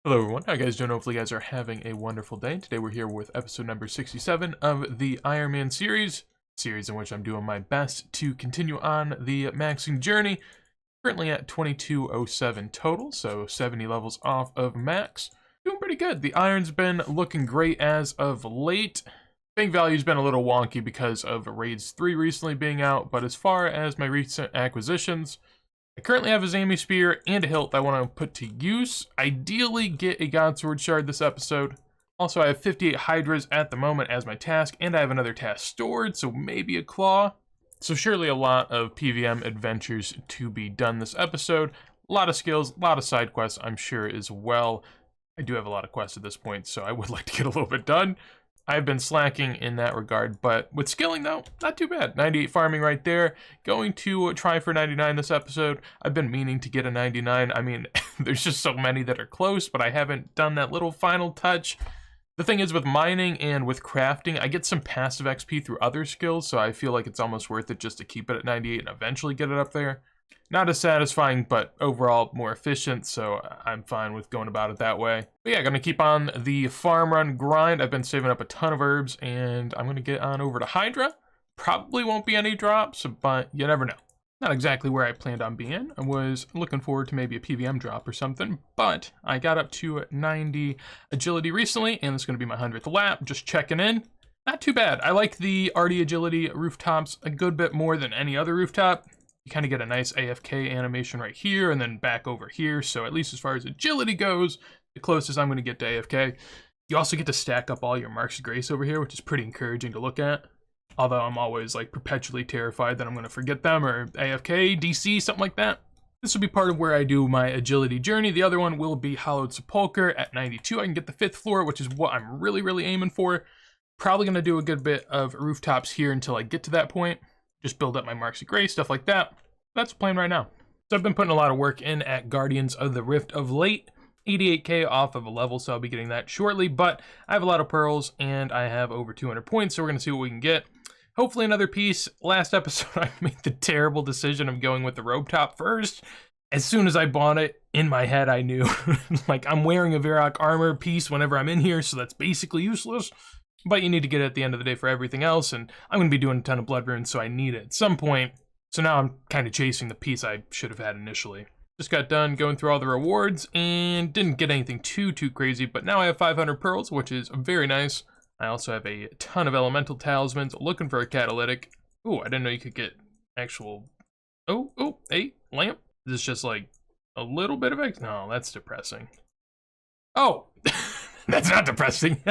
Hello everyone, how you guys doing? Hopefully you guys are having a wonderful day. Today we're here with episode number 67 of the Ironman series in which I'm doing my best to continue on the maxing journey. Currently at 2207 total, so 70 levels off of max. Doing pretty good. The iron's been looking great as of late. Bank value's been a little wonky because of Raids 3 recently being out, but as far as my recent acquisitions, I currently have a Zami Spear and a hilt I want to put to use. Ideally get a Godsword Shard this episode. Also, I have 58 Hydras at the moment as my task, and I have another task stored, so maybe a Claw. So surely a lot of PVM adventures to be done this episode. A lot of skills, a lot of side quests, I'm sure as well. I do have a lot of quests at this point, so I would like to get a little bit done. I've been slacking in that regard, but with skilling though, not too bad. 98 farming right there. Going to try for 99 this episode. I've been meaning to get a 99. I mean, there's just so many that are close, but I haven't done that little final touch. The thing is with mining and with crafting, I get some passive XP through other skills, so I feel like it's almost worth it just to keep it at 98 and eventually get it up there. Not as satisfying, but overall more efficient, so I'm fine with going about it that way. But yeah, gonna keep on the farm run grind. I've been saving up a ton of herbs, and I'm gonna get on over to Hydra. Probably won't be any drops, but you never know. Not exactly where I planned on being. I was looking forward to maybe a PVM drop or something, but I got up to 90 agility recently, and it's gonna be my 100th lap, just checking in. Not too bad. I like the arty agility rooftops a good bit more than any other rooftop. You kind of get a nice AFK animation right here and then back over here. So at least as far as agility goes, the closest I'm going to get to AFK. You also get to stack up all your marks of grace over here, which is pretty encouraging to look at. Although I'm always like perpetually terrified that I'm going to forget them or AFK, DC, something like that. This will be part of where I do my agility journey. The other one will be Hollowed Sepulchre at 92. I can get the 5th floor, which is what I'm really aiming for. Probably going to do a good bit of rooftops here until I get to that point. Just build up my marks of grace, stuff like that. That's the plan right now. So I've been putting a lot of work in at Guardians of the Rift of late. 88k off of a level, so I'll be getting that shortly. But I have a lot of pearls, and I have over 200 points, so we're going to see what we can get. Hopefully another piece. Last episode, I made the terrible decision of going with the robe top first. As soon as I bought it, in my head I knew, like, I'm wearing a Varrock armor piece whenever I'm in here, so that's basically useless. But you need to get it at the end of the day for everything else, and I'm going to be doing a ton of blood runes, so I need it at some point. So now I'm kind of chasing the piece I should have had initially. Just got done going through all the rewards, and didn't get anything too crazy, but now I have 500 pearls, which is very nice. I also have a ton of elemental talismans, looking for a catalytic. Ooh, I didn't know you could get actual... Oh, hey, lamp. Is this just like a little bit of X? No, that's depressing. Oh, that's not depressing.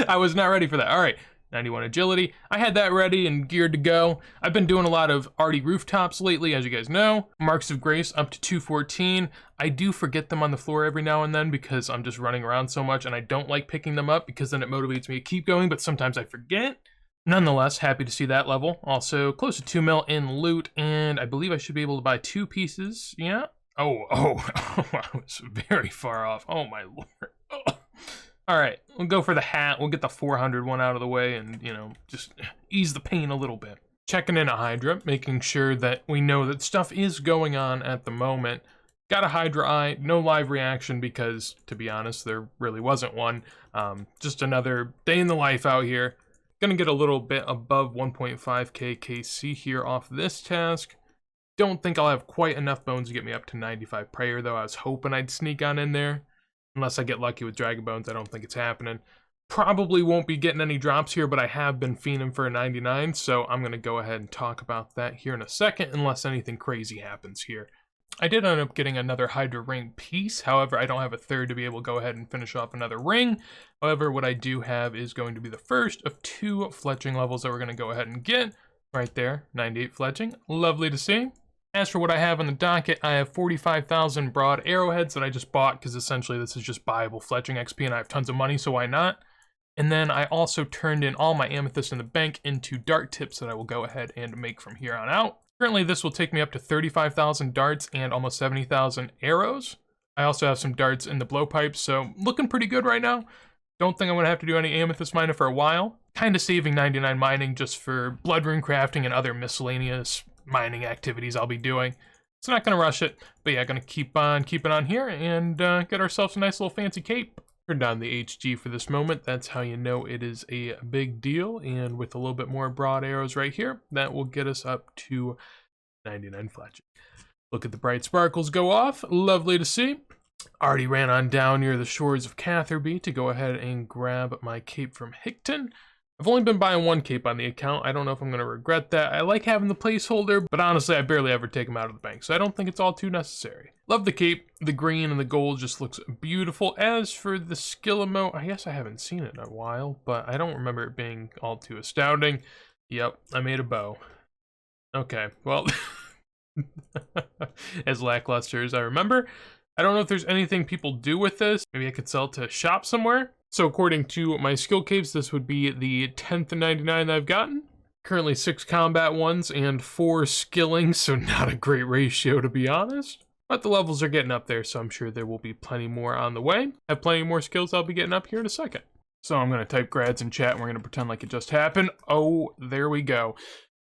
I was not ready for that. All right, 91 agility. I had that ready and geared to go. I've been doing a lot of arty rooftops lately, as you guys know. Marks of Grace up to 214. I do forget them on the floor every now and then because I'm just running around so much and I don't like picking them up because then it motivates me to keep going, but sometimes I forget. Nonetheless, happy to see that level. Also, close to 2 mil in loot, and I believe I should be able to buy 2 pieces. Yeah. Oh, I was very far off. Oh my lord. Oh. All right, we'll go for the hat. We'll get the 400 one out of the way and, you know, just ease the pain a little bit. Checking in a Hydra, making sure that we know that stuff is going on at the moment. Got a Hydra eye, no live reaction because, to be honest, there really wasn't one. Just another day in the life out here. Gonna get a little bit above 1.5k KC here off this task. Don't think I'll have quite enough bones to get me up to 95 prayer, though. I was hoping I'd sneak on in there. Unless I get lucky with Dragon Bones, I don't think it's happening. Probably won't be getting any drops here, but I have been fiending for a 99, so I'm going to go ahead and talk about that here in a second, unless anything crazy happens here. I did end up getting another Hydra ring piece, however, I don't have a third to be able to go ahead and finish off another ring. However, what I do have is going to be the first of 2 fletching levels that we're going to go ahead and get. Right there, 98 fletching. Lovely to see. As for what I have on the docket, I have 45,000 broad arrowheads that I just bought because essentially this is just buyable fletching XP and I have tons of money, so why not? And then I also turned in all my amethyst in the bank into dart tips that I will go ahead and make from here on out. Currently this will take me up to 35,000 darts and almost 70,000 arrows. I also have some darts in the blowpipes, so looking pretty good right now. Don't think I'm going to have to do any amethyst mining for a while. Kind of saving 99 mining just for blood rune crafting and other miscellaneous mining activities I'll be doing. So not gonna rush it, but yeah, gonna keep on keeping on here and get ourselves a nice little fancy cape. Turn down the HG for this moment. That's how you know it is a big deal. And with a little bit more broad arrows right here, that will get us up to 99 fletching. Look at the bright sparkles go off. Lovely to see. Already ran on down near the shores of Catherby to go ahead and grab my cape from Hickton. I've only been buying one cape on the account. I don't know if I'm going to regret that. I like having the placeholder, but honestly, I barely ever take them out of the bank, so I don't think it's all too necessary. Love the cape. The green and the gold just looks beautiful. As for the skill emote, I guess I haven't seen it in a while, but I don't remember it being all too astounding. Yep, I made a bow. Okay, well, as lackluster as I remember. I don't know if there's anything people do with this. Maybe I could sell it to a shop somewhere. So according to my skill capes, this would be the 10th and 99 that I've gotten. Currently 6 combat ones and 4 skilling, so not a great ratio to be honest. But the levels are getting up there, so I'm sure there will be plenty more on the way. I have plenty more skills I'll be getting up here in a second. So I'm going to type grads in chat and we're going to pretend like it just happened. Oh, there we go.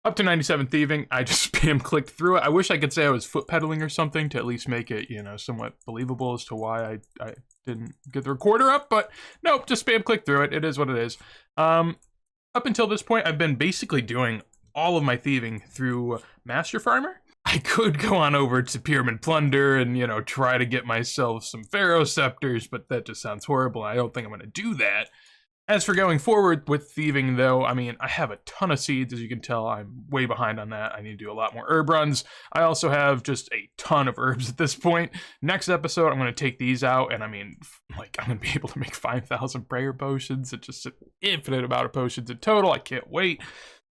Up to 97 thieving, I just spam clicked through it. I wish I could say I was foot pedaling or something to at least make it, you know, somewhat believable as to why I didn't get the recorder up, but nope, just spam click through it. It is what it is. Up until this point, I've been basically doing all of my thieving through Master Farmer. I could go on over to Pyramid Plunder and, you know, try to get myself some Pharaoh Scepters, but that just sounds horrible. I don't think I'm going to do that. As for going forward with thieving, though, I mean, I have a ton of seeds. As you can tell, I'm way behind on that. I need to do a lot more herb runs. I also have just a ton of herbs at this point. Next episode, I'm going to take these out, and I mean, like, I'm going to be able to make 5,000 prayer potions. It's just an infinite amount of potions in total. I can't wait.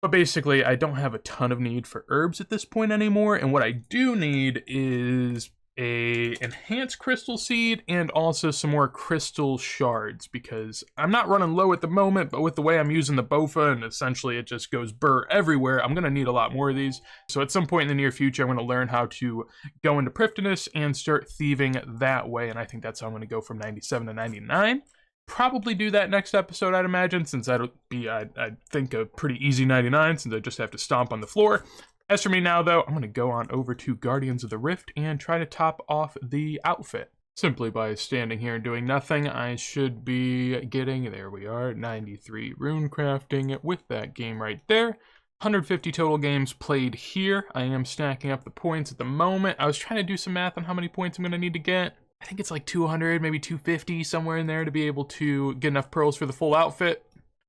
But basically, I don't have a ton of need for herbs at this point anymore, and what I do need is a enhanced crystal seed and also some more crystal shards, because I'm not running low at the moment, but with the way I'm using the bofa and essentially it just goes burr everywhere, I'm going to need a lot more of these. So at some point in the near future, I'm going to learn how to go into Prifddinas and start thieving that way, and I think that's how I'm going to go from 97 to 99. Probably do that next episode, I'd imagine, since that'll be, I think, a pretty easy 99, since I just have to stomp on the floor. As for me now, though, I'm going to go on over to Guardians of the Rift and try to top off the outfit. Simply by standing here and doing nothing, I should be getting, there we are, 93 runecrafting with that game right there. 150 total games played here. I am stacking up the points at the moment. I was trying to do some math on how many points I'm going to need to get. I think it's like 200, maybe 250, somewhere in there to be able to get enough pearls for the full outfit.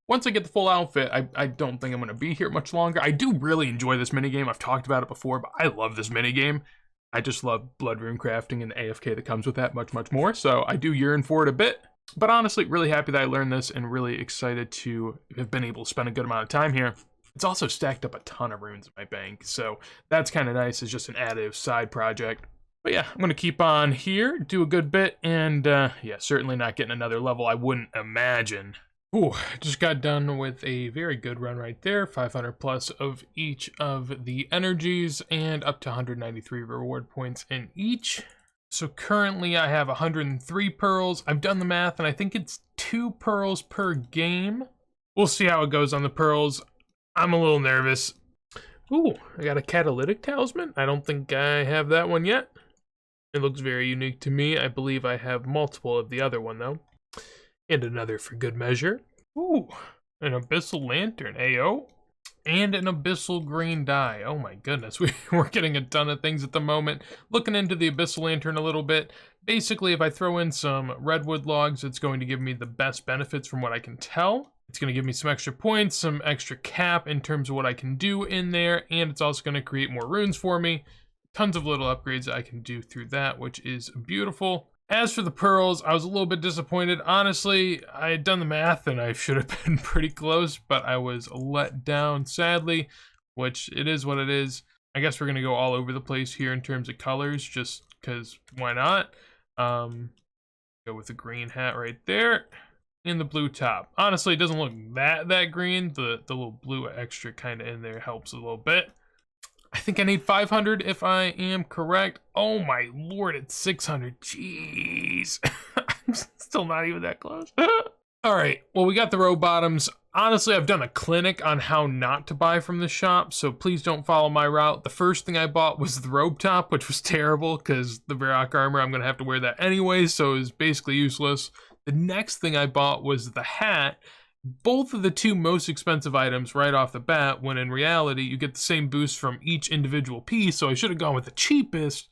Once I get the full outfit, I don't think I'm going to be here much longer. I do really enjoy this minigame. I've talked about it before, but I love this minigame. I just love blood rune crafting and the AFK that comes with that much, much more. So I do yearn for it a bit. But honestly, really happy that I learned this and really excited to have been able to spend a good amount of time here. It's also stacked up a ton of runes in my bank, so that's kind of nice as just an additive side project. But yeah, I'm going to keep on here, do a good bit, and yeah, certainly not getting another level, I wouldn't imagine. Ooh, just got done with a very good run right there, 500 plus of each of the energies, and up to 193 reward points in each. So currently I have 103 pearls. I've done the math, and I think it's 2 pearls per game. We'll see how it goes on the pearls. I'm a little nervous. Ooh, I got a catalytic talisman. I don't think I have that one yet. It looks very unique to me. I believe I have multiple of the other one, though. And another for good measure. Ooh, an abyssal lantern, AO. And an abyssal green dye. Oh my goodness, we're getting a ton of things at the moment. Looking into the abyssal lantern a little bit. Basically, if I throw in some redwood logs, it's going to give me the best benefits from what I can tell. It's going to give me some extra points, some extra cap in terms of what I can do in there, and it's also going to create more runes for me. Tons of little upgrades that I can do through that, which is beautiful. As for the pearls, I was a little bit disappointed. Honestly, I had done the math and I should have been pretty close, but I was let down, sadly, which it is what it is. I guess we're going to go all over the place here in terms of colors, just because why not? Go with the green hat right there and the blue top. Honestly, it doesn't look that green. The little blue extra kind of in there helps a little bit. I think I need 500 if I am correct. Oh my lord, it's 600. Jeez. I'm still not even that close. All right, well, we got the row bottoms. Honestly, I've done a clinic on how not to buy from the shop, so please don't follow my route. The first thing I bought was the robe top, which was terrible because the Varrock armor, I'm going to have to wear that anyway, so it was basically useless. The next thing I bought was the hat. Both of the two most expensive items right off the bat, when in reality, you get the same boost from each individual piece, so I should have gone with the cheapest.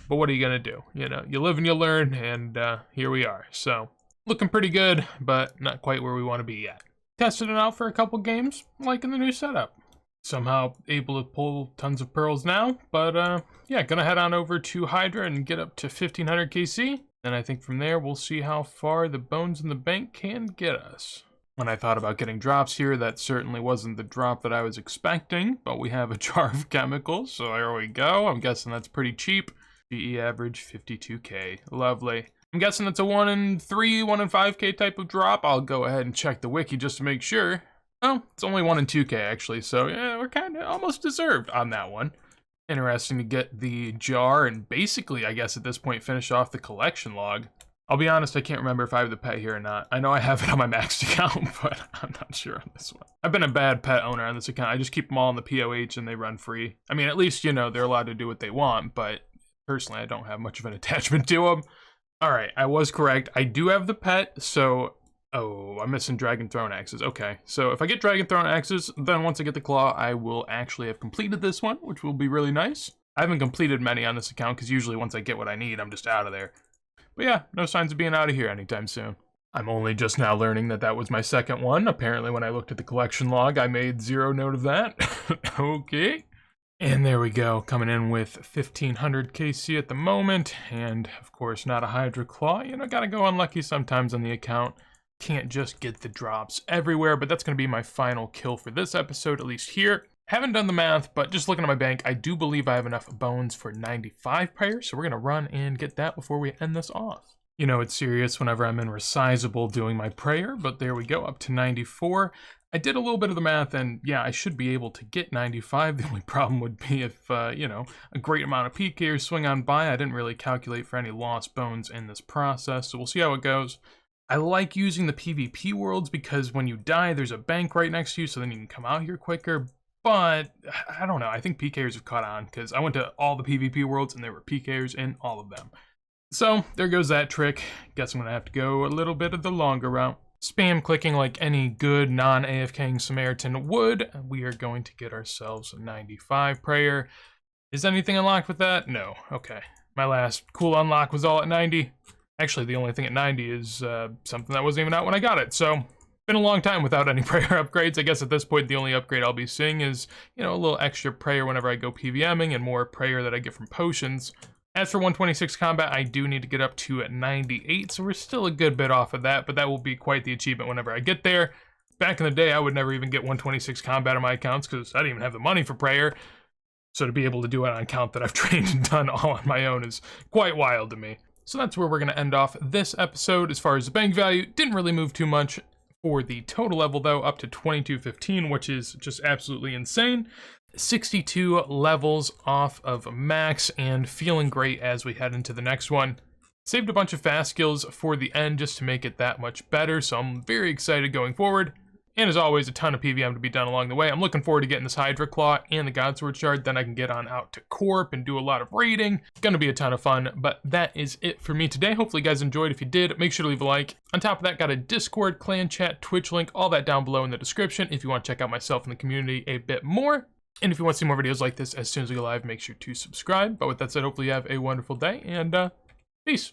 But what are you going to do? You know, you live and you learn, and here we are. So, looking pretty good, but not quite where we want to be yet. Tested it out for a couple games, liking the new setup. Somehow able to pull tons of pearls now, but yeah, gonna head on over to Hydra and get up to 1500 KC. And I think from there, we'll see how far the bones in the bank can get us. When I thought about getting drops here, that certainly wasn't the drop that I was expecting, but we have a jar of chemicals, so there we go. I'm guessing that's pretty cheap. GE average 52k, lovely. I'm guessing it's a 1 in 3, 1 in 5k type of drop. I'll go ahead and check the wiki just to make sure. Oh, it's only 1 in 2k actually, so yeah, we're kind of almost deserved on that one. Interesting to get the jar and basically, I guess at this point, finish off the collection log. I'll be honest, I can't remember if I have the pet here or not. I know I have it on my maxed account, but I'm not sure on this one. I've been a bad pet owner on this account. I just keep them all in the POH and they run free. I mean, at least, you know, they're allowed to do what they want, but personally, I don't have much of an attachment to them. All right, I was correct. I do have the pet, so... Oh, I'm missing Dragon Throne Axes. Okay, so if I get Dragon Throne Axes, then once I get the Claw, I will actually have completed this one, which will be really nice. I haven't completed many on this account, because usually once I get what I need, I'm just out of there. But yeah, no signs of being out of here anytime soon. I'm only just now learning that that was my second one. Apparently, when I looked at the collection log, I made 0 note of that. Okay. And there we go, coming in with 1500 KC at the moment, and of course not a Hydra Claw. You know, gotta go unlucky sometimes on the account. Can't just get the drops everywhere, but that's gonna be my final kill for this episode, at least here. Haven't done the math, but just looking at my bank, I do believe I have enough bones for 95 prayer, so we're gonna run and get that before we end this off. You know, it's serious whenever I'm in resizable doing my prayer, but there we go, up to 94. I did a little bit of the math, and yeah, I should be able to get 95. The only problem would be if, you know, a great amount of PKers swing on by. I didn't really calculate for any lost bones in this process, so we'll see how it goes. I like using the PvP worlds because when you die, there's a bank right next to you, so then you can come out here quicker, but I don't know. I think PKers have caught on, because I went to all the PvP worlds, and there were PKers in all of them. So, there goes that trick. Guess I'm going to have to go a little bit of the longer route. Spam clicking like any good non-AFKing Samaritan would. We are going to get ourselves a 95 prayer. Is anything unlocked with that? No. Okay. My last cool unlock was all at 90. Actually, the only thing at 90 is something that wasn't even out when I got it. So, been a long time without any prayer upgrades. I guess at this point, the only upgrade I'll be seeing is, you know, a little extra prayer whenever I go PVMing and more prayer that I get from potions. As for 126 combat, I do need to get up to 98, so we're still a good bit off of that, but that will be quite the achievement whenever I get there. Back in the day, I would never even get 126 combat on my accounts because I didn't even have the money for prayer. So to be able to do it on an account that I've trained and done all on my own is quite wild to me. So that's where we're going to end off this episode. As far as the bank value, didn't really move too much. For the total level, though, up to 2215, which is just absolutely insane. 62 levels off of max and feeling great as we head into the next one. Saved a bunch of fast skills for the end just to make it that much better, so I'm very excited going forward. And as always, a ton of PVM to be done along the way. I'm looking forward to getting this Hydra Claw and the Godsword Shard, then I can get on out to Corp and do a lot of raiding. Gonna be a ton of fun, but that is it for me today. Hopefully you guys enjoyed. If you did, make sure to leave a like. On top of that, got a Discord, clan chat, Twitch link, all that down below in the description if you want to check out myself and the community a bit more. And if you want to see more videos like this as soon as we go live, make sure to subscribe. But with that said, hopefully you have a wonderful day, and peace.